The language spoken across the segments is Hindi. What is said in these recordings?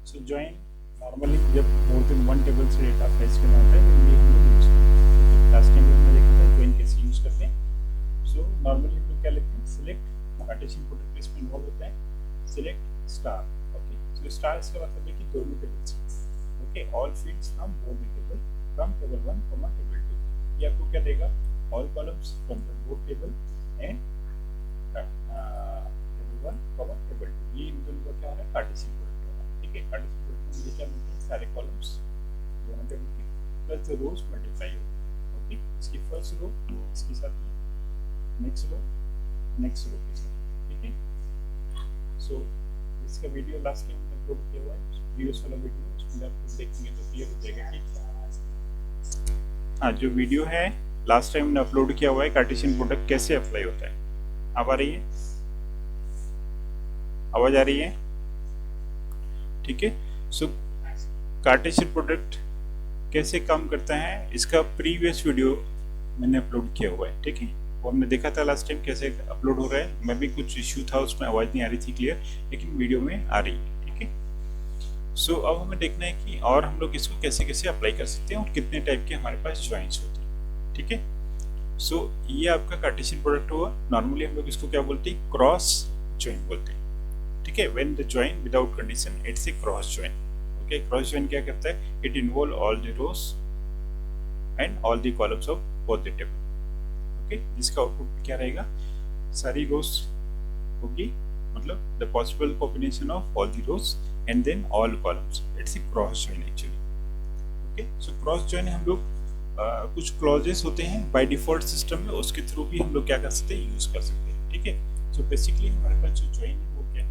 सो ज्वाइन नॉर्मली जब मोर देन वन टेबल से डेटा फेच करना होता है तो ये हम लोग यूज़ करते हैं। लास्ट टाइम हमने देखा था ज्वाइन कैसे यूज़ करते हैं। सो नॉर्मली हम लोग क्या लेते हैं, सिलेक्ट पार्टीशन प्रोडक्ट में इसमें इन्वॉल्व होता है select star. Okay, so star इसका मतलब है कि दोनों टेबल से, okay, all fields from both the table from table 1 comma table 2। ये आपको क्या देगा, all columns from the both table and table 1 comma table 2। ये इन दोनों का क्या है, पार्टीशन प्रोडक्ट होगा। ठीक है, पार्टीशन प्रोडक्ट में ये क्या मिलते हैं, सारे कॉलम्स दोनों टेबल के प्लस द रोज मल्टीप्लाई होगा। ओके, इसकी फर्स्ट रो इसके साथ में, नेक्स्ट रो के साथ। ठीक है, सो इसका वीडियो लास्ट टाइम में अपलोड किया हुआ है, प्रीवियस वाला वीडियो, उसमें आप देखेंगे तो क्लियर हो जाएगा। ठीक, हाँ, जो वीडियो है लास्ट टाइम ने अपलोड किया हुआ है कार्टेशियन प्रोडक्ट कैसे अप्लाई होता है। अब आ रही है, आवाज आ रही है? ठीक है, सो कार्टेशियन प्रोडक्ट कैसे काम करता है इसका प्रीवियस वीडियो मैंने अपलोड किया हुआ है। ठीक है, वो हमने देखा था लास्ट टाइम कैसे अपलोड हो रहा है। मैं भी कुछ इश्यू था उसमें, आवाज़ नहीं आ रही थी क्लियर, लेकिन वीडियो में आ रही है। ठीक है, सो अब हमें देखना है कि और हम लोग इसको कैसे कैसे अप्लाई कर सकते हैं और कितने टाइप के हमारे पास ज्वाइंट्स होते हैं। ठीक है, सो ये आपका कार्टेशियन प्रोडक्ट हुआ। नॉर्मली हम लोग इसको क्या बोलते हैं, क्रॉस ज्वाइन बोलते हैं। ठीक है, when the join without condition it's a cross join. Okay, cross join क्या करता है, it involve all the rows and all the columns of both the table. Okay, जिसका आउटपुट क्या रहेगा, सारी रोज होगी, मतलब the possible combination of all the rows and then all columns. It's a cross join actually. Okay, so cross join हम लोग कुछ क्लॉजेस होते हैं बाय डिफॉल्ट सिस्टम में, उसके थ्रू भी हम लोग क्या कर सकते हैं, यूज कर सकते हैं। ठीक है, सो बेसिकली हमारे पास जो ज्वाइन है वो क्या है,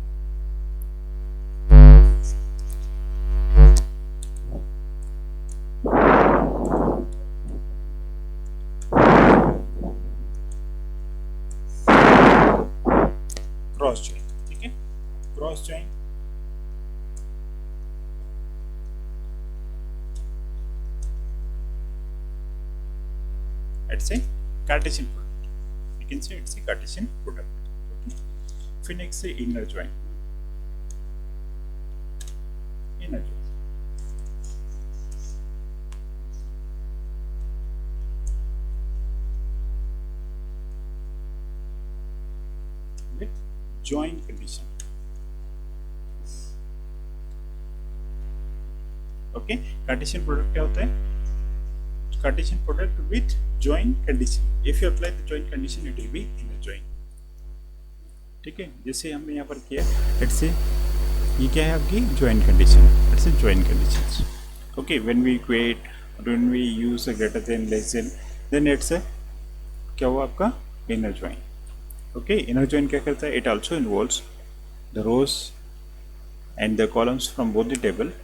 क्रॉस ज्वाइन। ठीक है, cross join it's a Cartesian product. You can say it's a Cartesian product. Okay. फिर next है inner join. Inner join. With join condition. Okay. Cartesian product क्या होता है? Cartesian product with join condition. If you apply the join condition, it will be inner join. ठीक है, जैसे हमने यहाँ पर किया, let's say ये क्या है आपकी join condition. Let's say join conditions. Okay, when we create, when we use a greater than, less than, then it's a क्या हुआ आपका inner join. Okay, inner join क्या करता है? It also involves the rows and the columns from both the table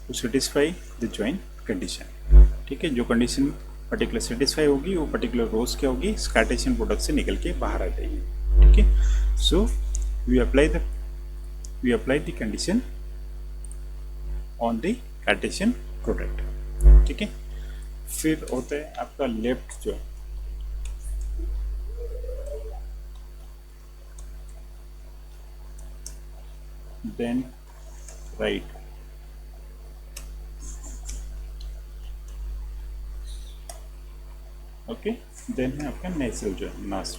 to satisfy the join condition. ठीक है, जो कंडीशन पर्टिकुलर सेटिस्फाई होगी वो पर्टिकुलर रोज क्या होगी, कार्टेशियन प्रोडक्ट से निकल के बाहर आ जाएगी। ठीक है, so we apply the condition on the cartesian product. ठीक है, फिर होता है आपका left join. Then right, okay, then है आपका नेचुरल ज्वाइन, नास्ट।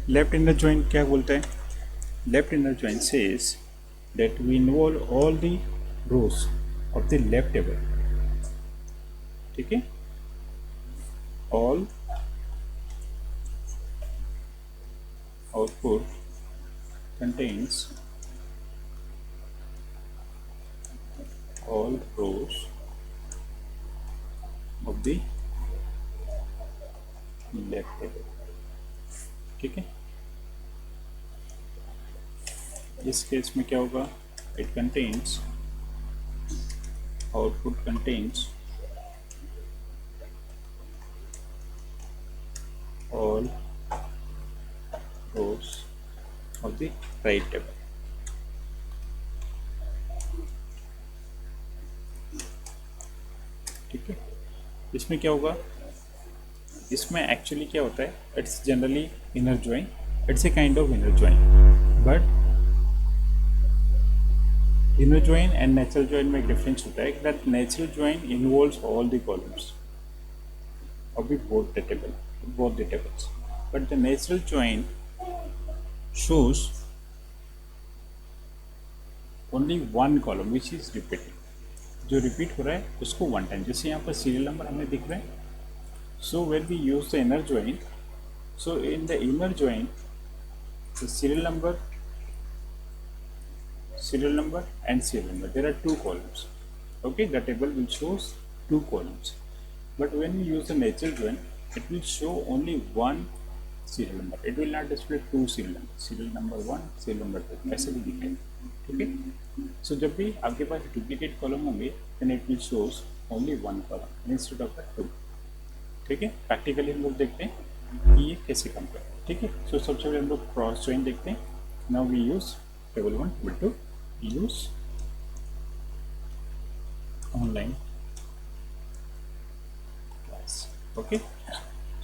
लेफ्ट इनर ज्वाइन क्या बोलता है, left inner join says that we involve all the rows of the left table. ठीक है, all output contains all rows of the left table। ठीक है, इस केस में क्या होगा, it contains, output contains all rows of the right table। ठीक है, इसमें क्या होगा, इसमें एक्चुअली क्या होता है, it's generally inner join It's a kind of inner join, but inner join and natural join में difference होता है that natural join involves all the columns of both the tables, but the natural join shows only one column which is repeating. जो रिपीट हो रहा है उसको वन टाइम, जैसे यहाँ पर सीरियल नंबर हमें दिख रहे हैं. So when we use the inner join, so in the inner join, the serial number and serial number, there are two columns. Okay, the table will shows two columns, but when we use the natural join, it will show only one serial number. It will not display two serial numbers, serial number 1, serial number 2, ऐसे भी दिखेगा. ठीक है. So जब भी आपके पास डुप्लीकेट कॉलम होंगे, then it will shows only one column instead of the two. ठीक है. प्रैक्टिकली हम लोग देखते हैं कि ये कैसे काम करता है. ठीक है. सो सबसे पहले हम लोग क्रॉस जॉइन देखते हैं. Now we use table 1, table 2, use online class. Okay.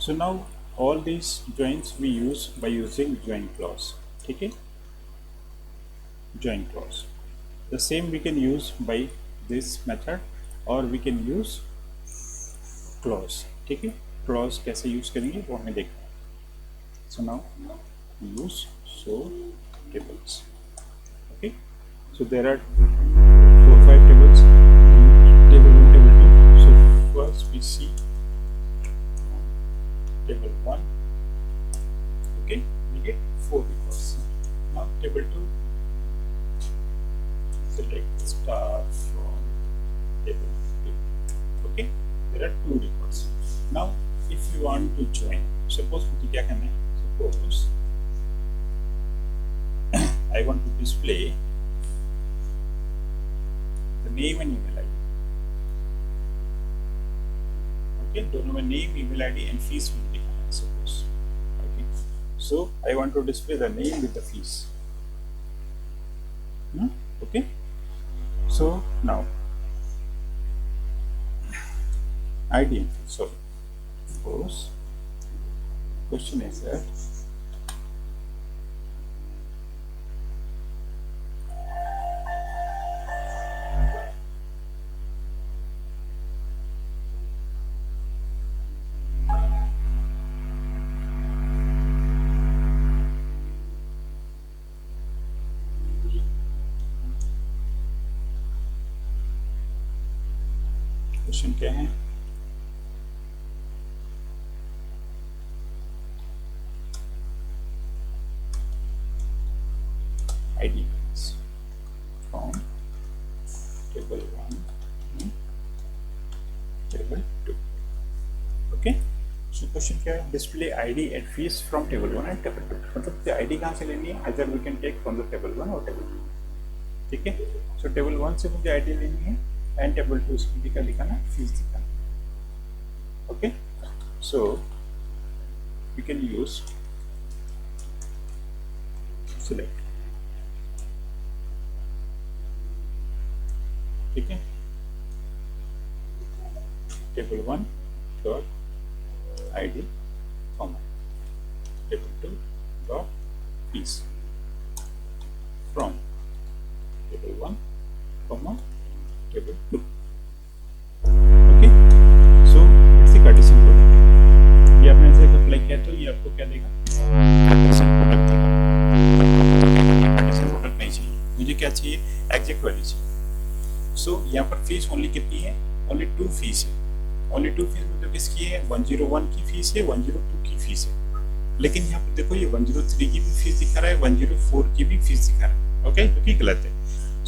So now all these joins we use by using join clause. ठीक है. Join clause, the same we can use by this method or we can use clause. ठीक है. clause कैसे यूज करेंगे वो हमें देखना है. So now we use show tables. Okay, so there are 4-5 tables, table 1, table 2. So first we see table 1. Okay, we get 4 records. Now table 2, select star from table 2. Okay, there are 2 records. Now if you want to join, suppose मुझे क्या करना है, suppose I want to display the name and email ID. Okay, दोनों में name, email ID and fees will दिखाना है suppose. Okay, so I want to display the name with the fees. Okay, so now ID and fees. So suppose question is that question क्या है, ID from table 1 and table 2. Okay, so question क्या है, display ID and fees from table 1 and table 2. मतलब ID कहाँ से लेनी है, either we can take from the table 1 और टेबल 2. ठीक है. सो टेबल 1 से मुझे ID लेनी है एंड टेबल 2 से मुझे क्या दिखाना है, फीस दिखाना. Okay, so we can use select. ठीक है. table 1 dot ID comma table 2 dot fees from table 1 comma table 2. Okay, so it's a Cartesian product. ये आपने ऐसे अप्लाई किया तो ये आपको क्या देगा, Cartesian product देगा. Cartesian product नहीं चाहिए मुझे, क्या चाहिए, एग्जैक्ट वैल्यू चाहिए. सो यहाँ पर फीस ओनली कितनी है, ओनली 2 फीस है. ओनली 2 फीस मतलब किसकी है, 101 की फीस है, 102 की फीस है. लेकिन यहाँ पर देखो ये 103 की भी फीस दिखा रहा है, 104 की भी फीस दिखा रहा है. ओके, जो कि गलत है.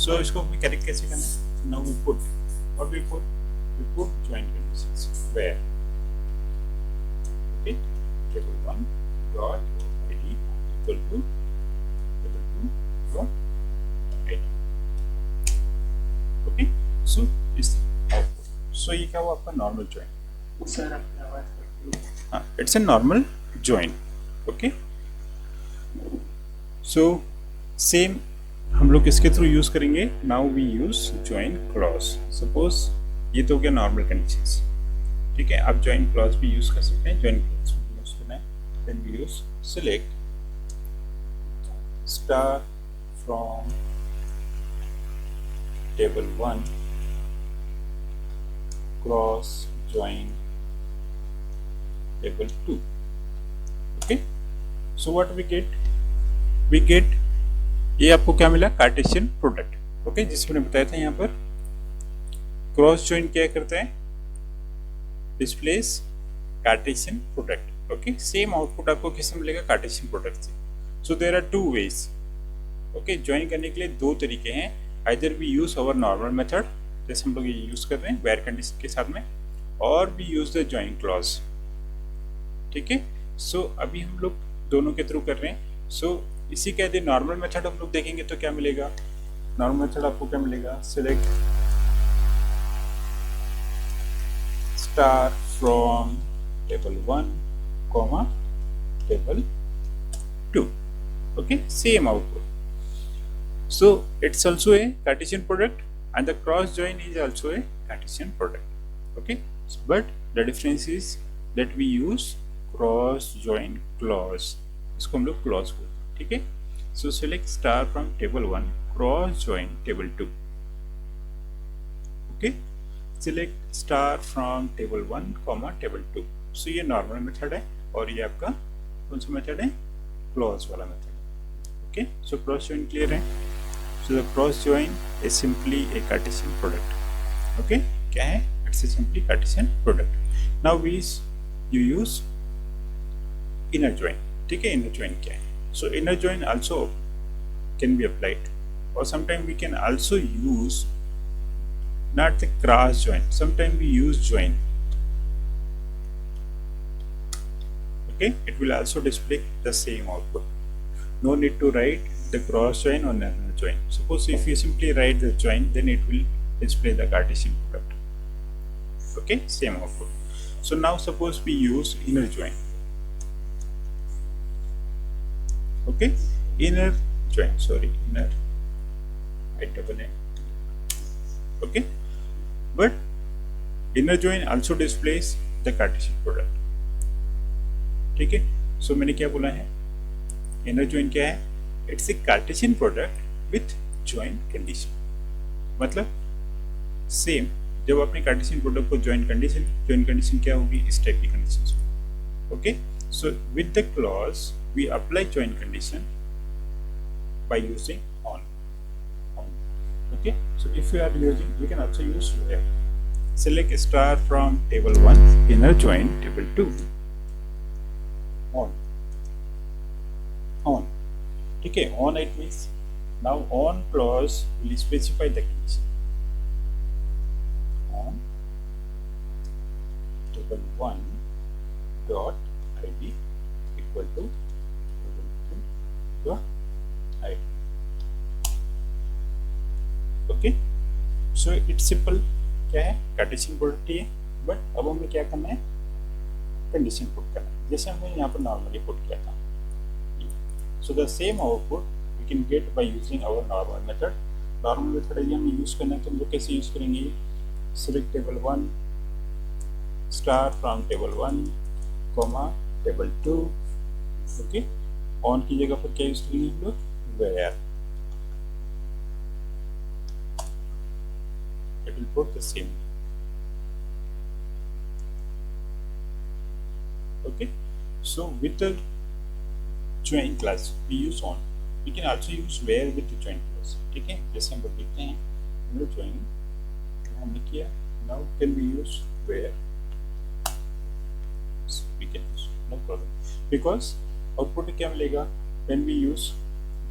सो इसको हमें करेक्ट कैसे करना है, now we put what we put join conditions where okay table 1 dot ID equal to table 2 dot ID. Okay, so is output. So ये क्या हुआ आपका normal join. सर अपनी आवाज हाँ, it's a normal join. Okay, so same हम लोग किसके थ्रू यूज करेंगे, now we use join clause. Suppose ये तो हो गया नॉर्मल कंडीशंस. ठीक है, आप ज्वाइन क्लॉज भी यूज कर सकते हैं. ज्वाइन क्लॉज यूज करना है, then we use select star from table 1 cross join table 2. Okay, so what we get ये आपको क्या मिला, कार्टेशियन प्रोडक्ट. ओके, जिसमें बताया था यहाँ पर क्रॉस ज्वाइन क्या करते हैं, displace Cartesian product. Okay, same output आपको किससे मिलेगा, कार्टेशियन प्रोडक्ट से. So there are two ways. Okay, join करने के लिए दो तरीके हैं. Either we use our normal method, जैसे हम लोग ये यूज कर रहे हैं वेयर कंडीशन के साथ में, और we use the join clause. ठीक है, सो अभी हम लोग दोनों के थ्रू कर रहे हैं. सो इसी के यदि नॉर्मल मेथड हम लोग देखेंगे तो क्या मिलेगा, नॉर्मल मेथड आपको क्या मिलेगा, select star from table 1 comma table 2. okay, same output. So it's also a Cartesian product and the cross join is also a Cartesian product. Okay, but the difference is that we use cross join clause. इसको हम लोग clause बोलते हैं. ठीक है, so select star from table 1 cross join table 2. okay, select star from table 1 comma table 2. so ये normal method है और ये आपका कौन सा मेथड है, clause वाला method. Okay, so cross join clear है. So the cross join is simply a Cartesian product. Okay, क्या है, it's a simply Cartesian product. Now you use inner join. ठीक है, inner join क्या है, so inner join also can be applied, or sometimes we can also use not the cross join, sometimes we use join. Okay, it will also display the same output. No need to write the cross join or inner join. Suppose if you simply write the join, then it will display the Cartesian product. Okay, same output. So now suppose we use inner join. Okay, inner join, inner I-double-N. Okay, but inner join also displays the Cartesian product. ठीक है, so मैंने क्या बोला है, इनर ज्वाइन क्या है, it's a Cartesian product with join condition. मतलब सेम, जब आपने कार्टेशियन प्रोडक्ट को ज्वाइन कंडीशन क्या होगी, इस टाइप की condition. Okay, so with the clause we apply join condition by using on. Okay, so if you are using, we can also use where. Select star from table 1 inner join table 2 on. ठीक है, on it means now on clause will specify the condition. On table 1 dot id equal to table 2 dot id. Okay, so it's simple. क्या है, कार्टेशियन प्रोडक्ट ही है, बट अब हमें क्या करना है, कंडीशन पुट करना है, जैसे हमने यहाँ पर नॉर्मली पुट किया था. So the same output we can get by using our normal method. Normal method यदि हमें यूज करना है तो हम लोग कैसे यूज करेंगे, select table 1 star from table 1 comma table 2. okay, on की जगह पर क्या यूज करेंगे हम लोग, where. it will put the same. okay, so with the join class we use on, we can also use where with the join class. ठीक है, जैसे हम लोग देखते हैं, हम लोग join हमने किया, now can we use where, we can use, no problem, because output क्या मिलेगा when we use,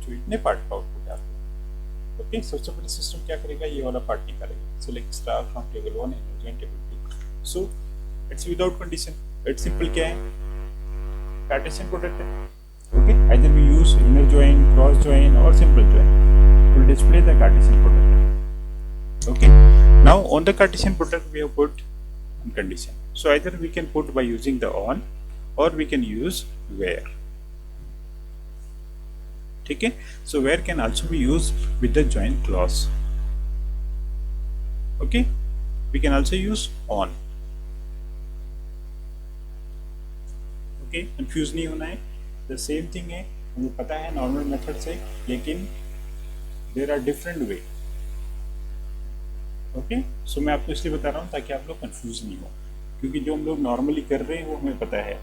जो इतने पार्ट का आउटपुट है आपको. ओके, सबसे पहले सिस्टम क्या करेगा, ये वाला पार्ट निकालेगा. Select star from table 1 and join table 2. So it's without condition, it's simple क्या है, कार्टेशियन प्रोडक्ट है. Okay, either we use inner join, cross join or simple join to display the Cartesian product. Okay, now on the Cartesian product we have put on condition. So either we can put by using the on or we can use where. ठीक है, so where can also be used with the join clause. Okay, we can also use on. Okay, confused नहीं होना है. The same thing है, हमें पता है नॉर्मल मेथड से, लेकिन there are different way. Okay, so मैं आपको इसलिए बता रहा हूँ ताकि आप लोग कंफ्यूज नहीं हो, क्योंकि जो हम लोग नॉर्मली कर रहे हैं वो हमें पता है,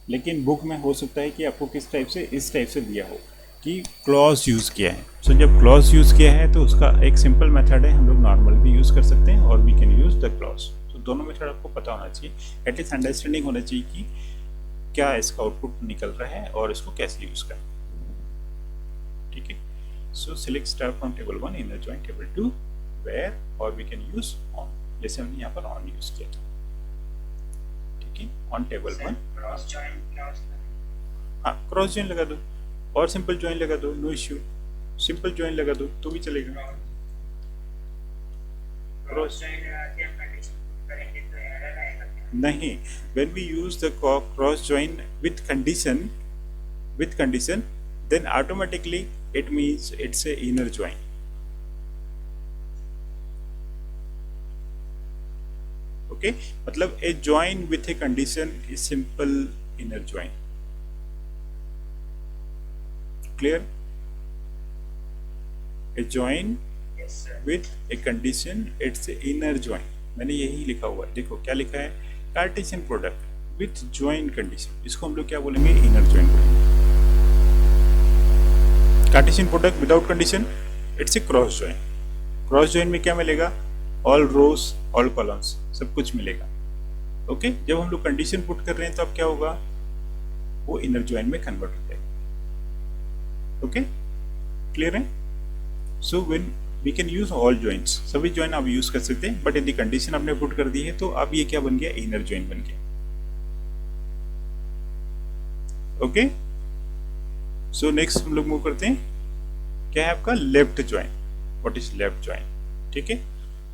लेकिन बुक में हो सकता है कि आपको किस टाइप से, इस टाइप से दिया हो कि क्लॉज यूज़ किया है। सो जब क्लॉज यूज़ किया है तो उसका एक सिंपल मेथड है, हम लोग नॉर्मल भी यूज़ कर सकते हैं और we can use the clause. तो दोनों मेथड आपको पता होना चाहिए, एटलीस्ट अंडरस्टैंडिंग होना चाहिए कि क्या इसका आउटपुट निकल रहा है और इसको कैसे यूज़ करना है। ठीक है, so select star from table 1 in the join table 2 where, और वी कैन यूज़ ऑन, जैसे हमने यहाँ पर ऑन यूज़ किया था। ठीक है, ऑन टेबल 1 क्रॉस जॉइन हाँ क्रॉस जॉइन लगा दो और सिंपल जॉइन लगा दो, नो इश्यू। सिंपल जॉइन लगा दो तो भी चलेगा। क्रॉस जॉइन लगा के हम कंडीशन पुट करेंगे तो एरर आएगा क्या? नहीं, when we use the cross join with condition, then automatically it means it's a inner join. Okay, मतलब a join with a condition is simple inner join. Clear? A join Yes sir. with a condition, it's a inner join. मैंने यही लिखा हुआ है, देखो क्या लिखा है, Cartesian product with join condition, इसको हम लोग क्या बोलेंगे, इनर जॉइन बोलेंगे। Cartesian product without condition it's a cross join. Cross join में क्या मिलेगा, ऑल रोज ऑल कॉलम्स सब कुछ मिलेगा। ओके, जब हम लोग कंडीशन पुट कर रहे हैं तो अब क्या होगा, वो इनर जॉइन में कन्वर्ट हो जाएगा। ओके, क्लियर है? So when we can use all joints, सभी जॉइन आप यूज कर सकते हैं, बट यदि कंडीशन आपने पुट कर दी है तो अब ये क्या बन गया, इनर जॉइन बन गया। ओके, सो नेक्स्ट हम लोग मूव करते हैं, क्या है आपका left join. What is left join? ठीक है,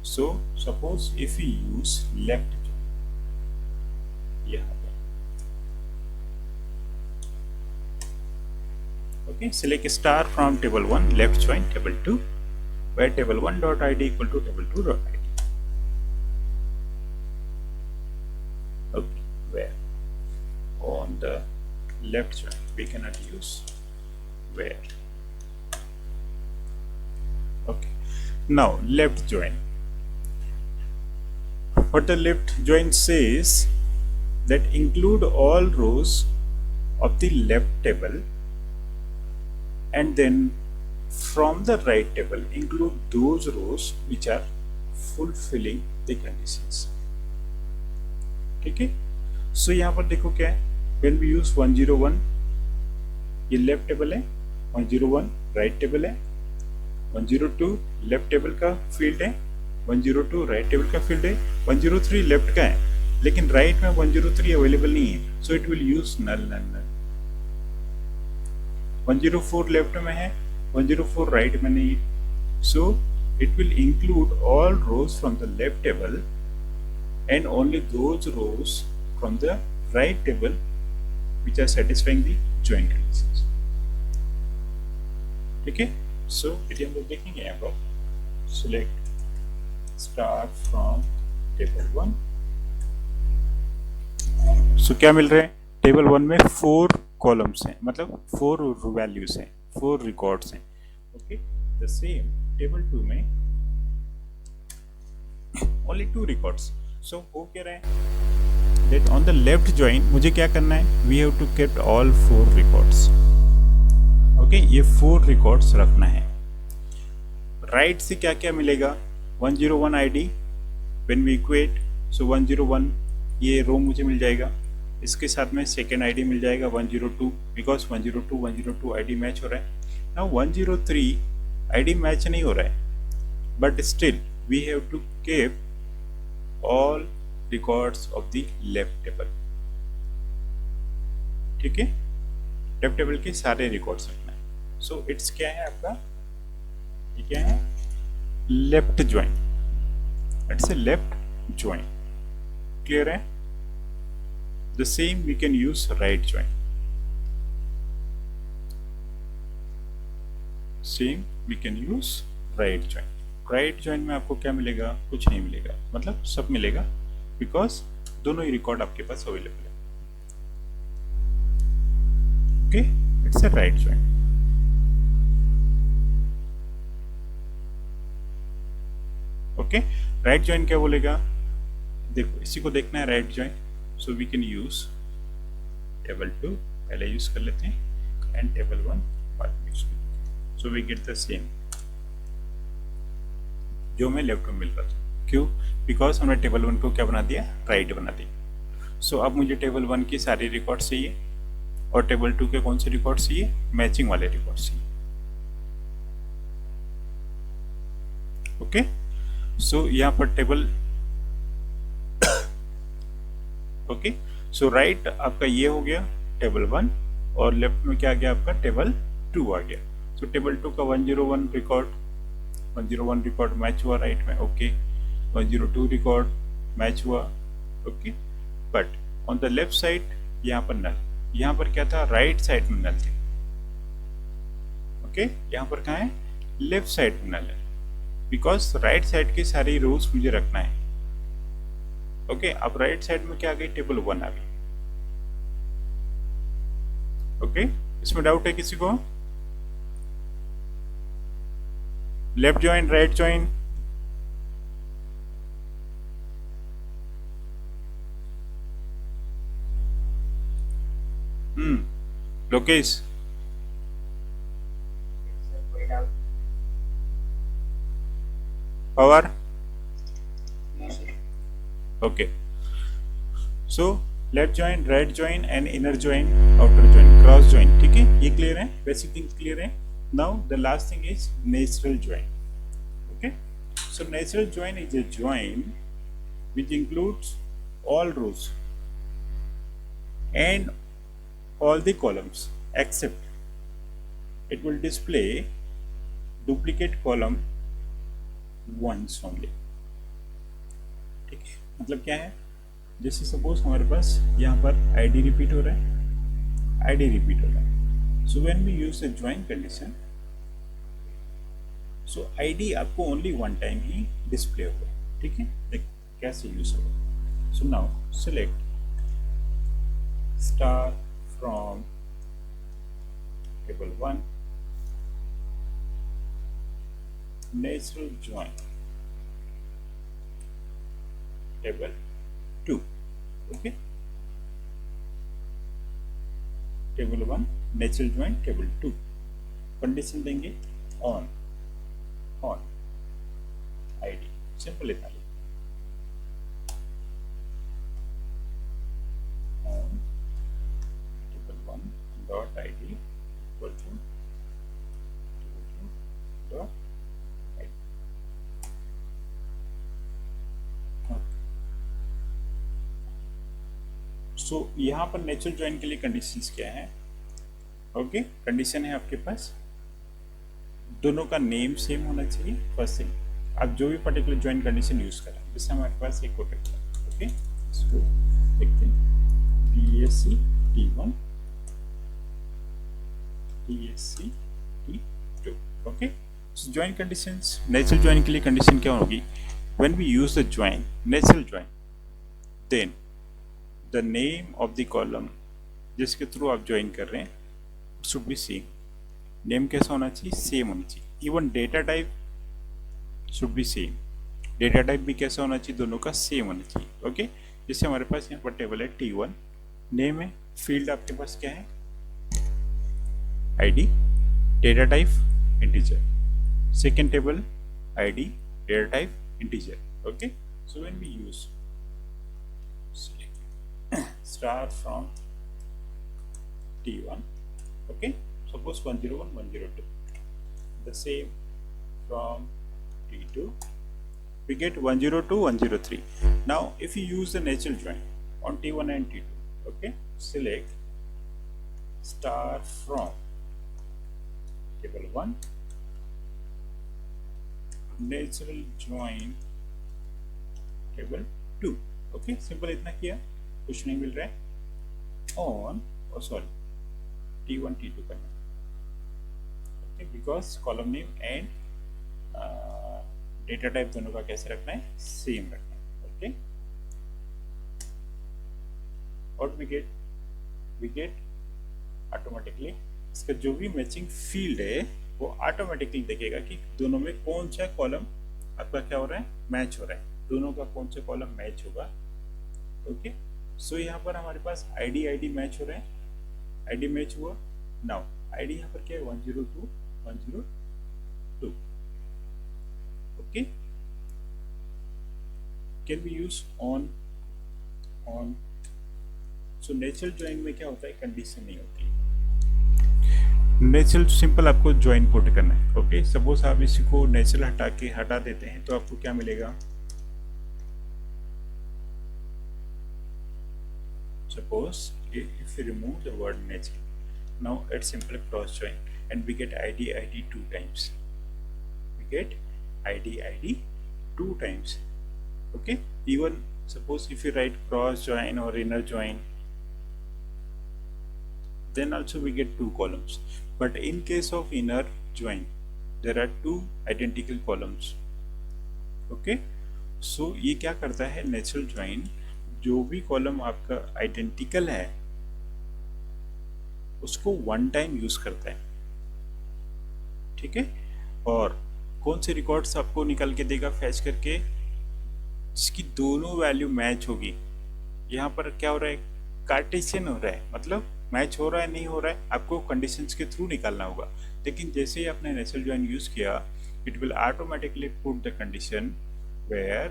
so suppose if you use left join, यहां पर okay, select star from table 1 left join table 2 where table 1 dot id equal to table 2 dot id. Okay, where on the left join we cannot use where. Okay, now left join, what the left join says that include all rows of the left table and then from the right table include those rows which are fulfilling the conditions. ठीक है, सो यहाँ पर देखो क्या है, when we use 101, ये लेफ्ट टेबल है, 101 राइट टेबल है, 102 लेफ्ट टेबल का फील्ड है, 102 राइट टेबल का फील्ड है, 103 लेफ्ट का है, लेकिन राइट में 103 अवेलेबल नहीं है, so it will use null null null. 104 left में है, 104 राइट में नहीं है, so it will include all rows from the left table and only those rows from the right table which are satisfying the join conditions. ठीक है, सो हम लोग देखेंगे यहाँ पर, select star from table 1. सो क्या मिल रहा है, टेबल 1 में 4 कॉलम्स हैं, मतलब 4 वैल्यूज हैं, 4 रिकॉर्ड्स हैं। ओके, द सेम टेबल 2 में ओनली 2 रिकॉर्ड्स। सो वो कह रहे हैं that on the left join मुझे क्या करना है, we have to keep all 4 records. Okay, ये 4 रिकॉर्ड्स रखना है। राइट से क्या क्या मिलेगा, 101 ID when we equate, so 101 ये रो मुझे मिल जाएगा, इसके साथ में सेकेंड ID मिल जाएगा 102, बिकॉज 102 ID मैच हो रहा है। नाउ 103 ID मैच नहीं हो रहा है, but still we have to keep all records of the left table. ठीक है, लेफ्ट टेबल के सारे रिकॉर्ड्स रखना है। सो इट्स क्या है आपका, ये क्या है, left join, it's a left join. Clear है? The same we can use right join, same we can use right join. Right join में आपको क्या मिलेगा, कुछ नहीं मिलेगा, मतलब सब मिलेगा, बिकॉज दोनों ही रिकॉर्ड आपके पास अवेलेबल है। Okay, it's a right join. Okay, right join क्या बोलेगा, देखो इसी को देखना है right join. So we can use table 2 पहले यूज कर लेते हैं एंड टेबल 1 बाद में यूज कर लेते हैं। So we get the same जो हमें लेफ्ट में मिल रहा था। क्यों? बिकॉज हमने टेबल 1 को क्या बना दिया, राइट बना दिया। सो अब मुझे टेबल 1 की सारी रिकॉर्ड चाहिए और टेबल 2 के कौन से रिकॉर्ड चाहिए, मैचिंग वाले रिकॉर्ड चाहिए। ओके, सो यहाँ पर टेबल ओके, सो राइट आपका ये हो गया टेबल 1 और लेफ्ट में क्या आ गया आपका टेबल 2 आ गया। सो टेबल 2 का 101 रिकॉर्ड मैच हुआ राइट में। ओके, 102 रिकॉर्ड मैच हुआ। Okay, but on the left side यहाँ पर नल, यहाँ पर क्या था, राइट साइड में नल थे। ओके, यहाँ पर कहाँ है, लेफ्ट साइड में नल है, बिकॉज राइट साइड की सारी रोज मुझे रखना है। ओके, अब राइट साइड में क्या आ गई, टेबल 1 आ गई। ओके, इसमें डाउट है किसी को? Left join, right join, Lokesh, sir कोई doubt? Pawar? No sir. Okay, so left join, right join and inner join, outer join, cross join. ठीक है, ये क्लियर है, बेसिक थिंग्स क्लियर है। Now the last thing is natural join. Okay, so natural join is a join which includes all rows and all the columns except it will display duplicate column once only. ठीक है, मतलब क्या है, जैसे सपोज हमारे पास यहाँ पर आईडी रिपीट हो रहा है, आईडी रिपीट हो रहा है। So when we use the join condition, so ID आपको ओनली वन टाइम ही डिस्प्ले होगा। ठीक है, देख कैसे यूज होगा। So now select star from table 1 natural join table 2। Okay, table 1 natural join table 2, condition देंगे ऑन आईडी, सिंपल इतना ही। On table 1 dot ID equal to table 2 dot so यहाँ पर नेचुरल ज्वाइन के लिए कंडीशंस क्या है? ओके, कंडीशन है आपके पास दोनों का नेम सेम होना चाहिए। फर्स्ट थिंग, आप जो भी पर्टिकुलर ज्वाइन कंडीशन यूज करें, जैसे हमारे पास एक कोटेक्ट है। ओके, इसको देखते हैं, BSc T1 TSc T2। Okay, so join conditions, natural join के लिए कंडीशन क्या होगी, when we use the join natural join then the name of the column जिसके थ्रू आप ज्वाइन कर रहे हैं शुड बी सेम। नेम कैसा होना चाहिए, सेम होना चाहिए। Even data type should be same, data type भी कैसा होना चाहिए, दोनों का सेम होना चाहिए। ओके, जैसे हमारे पास यहाँ पर टेबल है T1, नेम है, फील्ड आपके पास क्या है, ID, data type integer, second table ID, data type integer. Okay, so when we use star from T1, okay, suppose 101 102, the same from T2 we get 102 103. Now if you use the natural join on T1 and T2, okay, select star from table 1 natural join table 2। okay, simple इतना किया, कुछ नहीं मिल रहा है। ऑन और सॉरी T1 T2 करना, okay, because column name and data type दोनों का कैसे रखना है, सेम रखना है। ओके, और we get automatically इसका जो भी मैचिंग फील्ड है वो ऑटोमेटिकली देखेगा कि दोनों में कौन सा कॉलम आपका क्या हो रहा है, मैच हो रहा है, दोनों का कौन सा कॉलम मैच होगा। ओके, सो यहाँ पर हमारे पास आईडी आईडी मैच हो रहे हैं, आईडी मैच हुआ। नाउ आईडी यहाँ पर क्या है, 102 102। Okay, can be use on on. So natural join में क्या होता है, कंडीशन नहीं होती। नेचुरल सिंपल आपको ज्वाइन पुट करना है। ओके, सपोज आप इसी को नेचुरल हटा देते हैं तो आपको क्या मिलेगा, suppose if we remove the word nature, now it's simply cross join and we get id id 2 times, we get id id 2 times. Okay, even suppose if you write cross join or inner join, then also we get 2 columns, but in case of inner join there are 2 identical columns. Okay, so ये क्या करता है, नेचुरल ज्वाइन जो भी कॉलम आपका आइडेंटिकल है उसको वन टाइम यूज करता है। ठीक है, और कौन से रिकॉर्ड्स आपको निकाल के देगा फैच करके, जिसकी दोनों वैल्यू मैच होगी। यहाँ पर क्या हो रहा है, कार्टेशियन हो रहा है, मतलब मैच हो रहा है नहीं हो रहा है आपको कंडीशंस के थ्रू निकालना होगा। लेकिन जैसे ही आपने नेचुरल ज्वाइन यूज किया, it will automatically put the condition where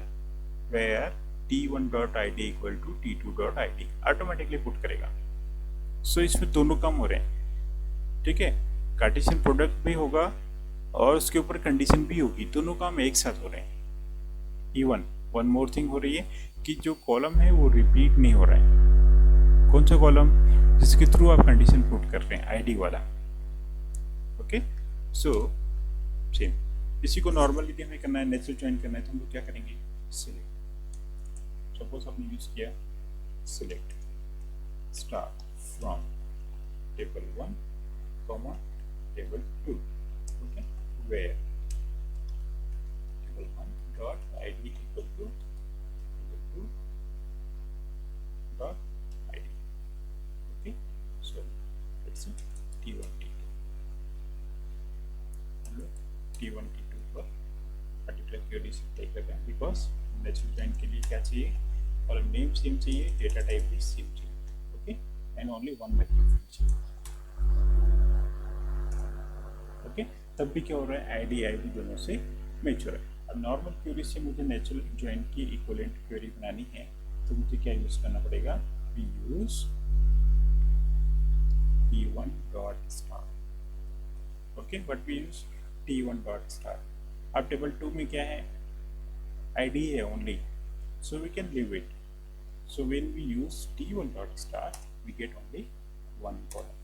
t1.id equal to t2.id, automatically put करेगा। सो इसमें दोनों काम हो रहे हैं। ठीक है, कार्टेशियन प्रोडक्ट भी होगा और उसके ऊपर कंडीशन भी होगी, दोनों काम एक साथ हो रहे हैं। इवन वन मोर थिंग हो रही है कि जो कॉलम है वो रिपीट नहीं हो रहा है। कौन सा कॉलम, जिसके थ्रू आप कंडीशन पुट कर रहे हैं, आईडी वाला। ओके, सो सेम इसी को नॉर्मल यदि हमें करना है, नेचुरल ज्वाइन करना है तो हम लोग क्या करेंगे, सिलेक्ट। सपोज आपने यूज किया select star from table 1 comma table 2। Okay, where table 1 dot ID equal to table 2 dot ID. Okay, so let's see t1 t2, हम लोग t1 t2 पर पर्टिकुलर क्वेरी से अप्लाई कर रहे हैं, बिकॉज नेचुरल ज्वाइन के लिए क्या चाहिए, कॉलम नेम सेम चाहिए, डेटा टाइप भी सेम चाहिए। Okay, and only one value चाहिए। ओके, तब भी क्या हो रहा है, आईडी आईडी दोनों से मैच हो रहा है। अब नॉर्मल क्वेरी से मुझे नेचुरल ज्वाइन की इक्विवेलेंट क्वेरी बनानी है तो मुझे क्या यूज करना पड़ेगा, we use t1 dot star. Okay, but we use t1 dot star. अब टेबल 2 में क्या है, id है only, so we can leave it. So when we use t1 dot star, we get only one column.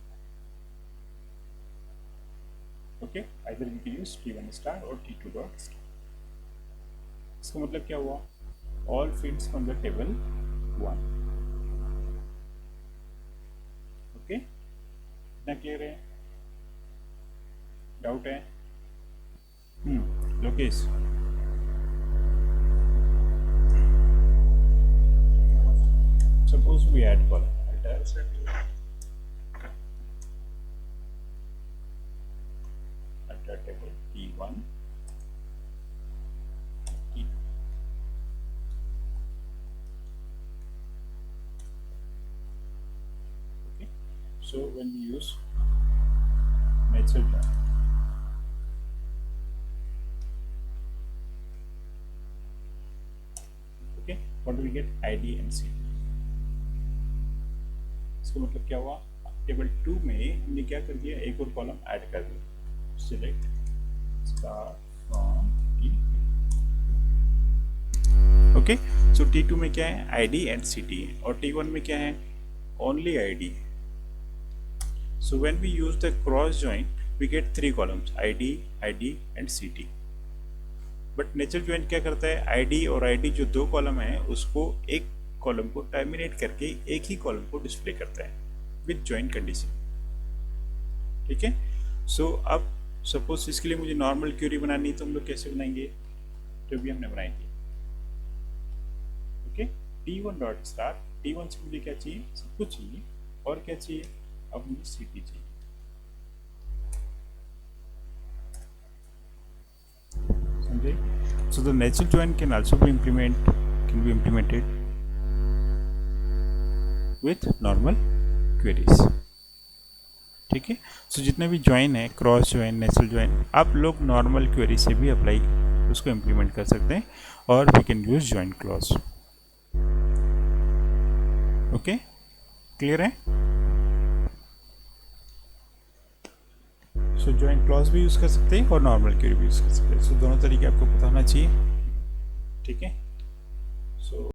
Okay, either we can use t1 star or t2 dot star. इसका मतलब क्या हुआ, all fields from the table 1. Okay, इतना क्लियर है, डाउट है? Lokesh, suppose we add column, alter table t1 t2. Okay, so when we use natural join, okay, what do we get, id and cd। इसका मतलब क्या हुआ, टेबल 2 में हमने क्या कर दिया, एक और कॉलम ऐड कर दिया, select star from t2। Okay, so t2 में क्या है, आईडी एंड सिटी है, और t1 में क्या है, only ID. So when we use the cross join we get 3 columns, ID ID and city. But natural join क्या करता है, आईडी और आईडी जो 2 कॉलम है उसको एक कॉलम को टर्मिनेट करके एक ही कॉलम को डिस्प्ले करता है विद ज्वाइन कंडीशन। ठीक है, सो अब सपोज इसके लिए मुझे नॉर्मल क्वेरी बनानी है तो हम लोग कैसे बनाएंगे, जो भी हमने बनाई थी। Okay, t1 dot star, t1 से मुझे क्या चाहिए, सब कुछ चाहिए, और क्या चाहिए, अब मुझे सिटी चाहिए। So the natural join can also be implemented with normal queries. ठीक है. सो जितने भी ज्वाइन है, क्रॉस ज्वाइन, नेचुरल ज्वाइन, आप लोग नॉर्मल क्वेरी से भी अप्लाई उसको इम्प्लीमेंट कर सकते हैं और we can use join clause. Okay, clear है. सो ज्वाइन क्लॉज भी यूज़ कर सकते हैं और नॉर्मल क्वेरी भी यूज़ कर सकते हैं. सो दोनों तरीके आपको पता होना चाहिए. ठीक है. सो